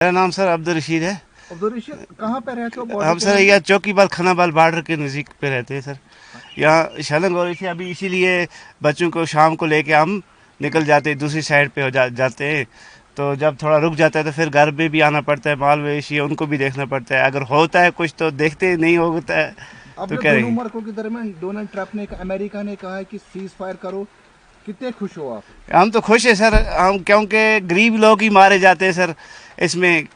मेरा नाम सर अब्दुल रशीद है। अब्दुल रशीद, कहाँ पे रहते हो? हम सर यहाँ चौकीबाल खानाबाल बॉर्डर के नज़दीक पे रहते हैं सर। यहाँ शलन हो रही थी अभी, इसीलिए बच्चों को शाम को लेके हम निकल जाते हैं, दूसरी साइड पे जाते हैं। तो जब थोड़ा रुक जाता है तो फिर घर पे भी आना पड़ता है, माल मवेशी है उनको भी देखना पड़ता है। अगर होता है कुछ तो देखते, नहीं होता है तो क्या दोनों मुल्कों के दरमियान डोनाल्ड ट्रंप ने, अमेरिका ने कहा है कि सीज फायर करो, कितने खुश हो आप? हम तो खुश है सर, हम क्योंकि गरीब लोग ही मारे जाते हैं सर। इसमें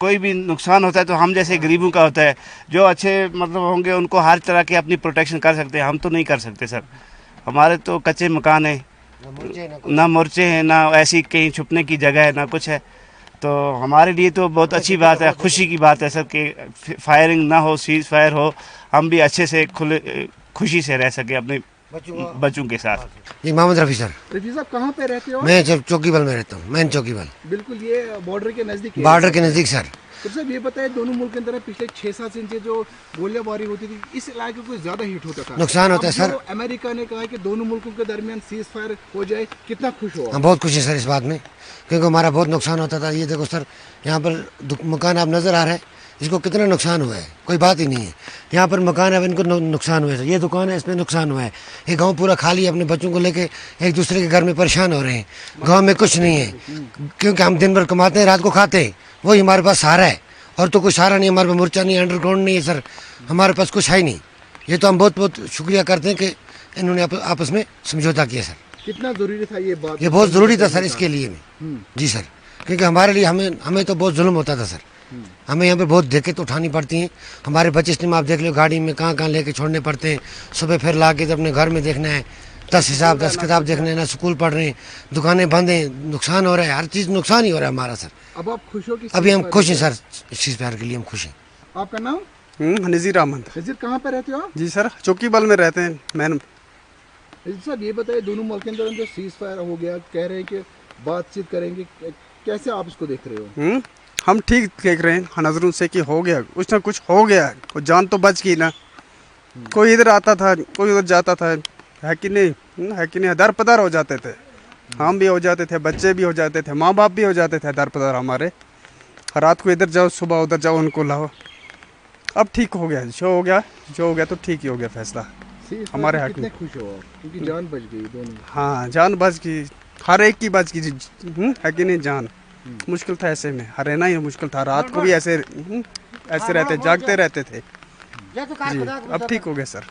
कोई भी नुकसान होता है तो हम जैसे गरीबों का होता है। जो अच्छे मतलब होंगे उनको हर तरह की अपनी प्रोटेक्शन कर सकते हैं, हम तो नहीं कर सकते सर। हमारे तो कच्चे मकान है, ना मोर्चे हैं, ना ऐसी कहीं छुपने की जगह है, ना कुछ है। तो हमारे लिए तो बहुत अच्छी बात है, खुशी की बात है सर कि फायरिंग ना हो, सीज फायर हो, हम भी अच्छे से खुले खुशी से रह सके अपने बच्चों के साथ। जी मोहम्मद रफ़ी सर। रफी साहब, कहाँ पे रहते हो? मैं चौकीबल में रहता हूँ, मैन चौकीबल। बिल्कुल, ये बॉर्डर के नजदीक। बॉर्डर के नज़दीक सर। तो सर ये बताए, दोनों मुल्क के अंदर पिछले 6-7 दिन से जो गोलियाबारी होती थी, इस इलाके को ज्यादा हिट होता था, नुकसान होता है सर। अमेरिका ने कहा कि दोनों मुल्कों के दरमियान सीज फायर हो जाए, कितना खुश हो? हम बहुत खुश हैं सर इस बात में, क्योंकि हमारा बहुत नुकसान होता था। ये देखो सर, यहाँ पर मकान आप नज़र आ रहा है, इसको कितना नुकसान हुआ है, कोई बात ही नहीं है। यहाँ पर मकान है, इनको नुकसान हुआ है। ये दुकान है, इसमें नुकसान हुआ है। ये गांव पूरा खाली है, अपने बच्चों को लेके एक दूसरे के घर में परेशान हो रहे हैं। गांव में कुछ नहीं है, क्योंकि हम दिन भर कमाते हैं, रात को खाते हैं, वही हमारे पास सहारा है। और तो कोई सहारा नहीं, हमारे पास मोर्चा नहीं, अंडरग्राउंड नहीं है सर, हमारे पास कुछ है ही नहीं। ये तो हम बहुत बहुत शुक्रिया करते हैं कि इन्होंने आपस में समझौता किया सर। कितना जरूरी था ये बात? ये बहुत ज़रूरी था सर इसके लिए में। जी सर, क्योंकि हमारे लिए हमें तो बहुत जुल्म होता था सर। हमें यहाँ पे बहुत दिक्कत उठानी पड़ती हैं। हमारे बच्चे इस आप देख लो, गाड़ी में कहाँ कहाँ लेके छोड़ने पड़ते हैं। सुबह फिर ला के अपने घर में देखना है, 10 किताब देखने हैं, ना स्कूल पढ़ रहे हैं, दुकानें बंद हैं, नुकसान हो रहा है, हर चीज़ नुकसान ही हो रहा है हमारा सर। अब आप खुश हो? कि अभी हम खुश हैं सर, इस चीज़ प्यार के लिए हम खुश हैं। आपका नाम? नज़ीर अहमद। नज़ीर, कहाँ पे रहते हो आप? जी सर, चौकीबाल में रहते हैं। मैंने साहब ये बताइए, दोनों मुल्क के अंदर जो सीज फायर हो गया, कह रहे हैं कि बातचीत करेंगे, कैसे आप इसको देख रहे हो? हम ठीक देख रहे हैं नजरों से कि हो गया कुछ ना कुछ, हो गया वो जान तो बच गई ना। कोई इधर आता था, कोई उधर जाता था, है कि नहीं? है कि नहीं? दर पदर हो जाते थे, हम भी हो जाते थे, बच्चे भी हो जाते थे, माँ बाप भी हो जाते थे दर पदर हमारे। रात को इधर जाओ, सुबह उधर जाओ, उनको लाओ। अब ठीक हो गया, जो हो गया तो ठीक ही हो गया फैसला हमारे हक में। खुश हो क्योंकि जान बच गई दोनों? हाँ, जान बच गई, हर एक की बच गई। है कि नहीं? जान मुश्किल था, ऐसे में रहना ही मुश्किल था। रात को भी ऐसे रहते, जागते रहते थे जी। अब ठीक हो गया सर।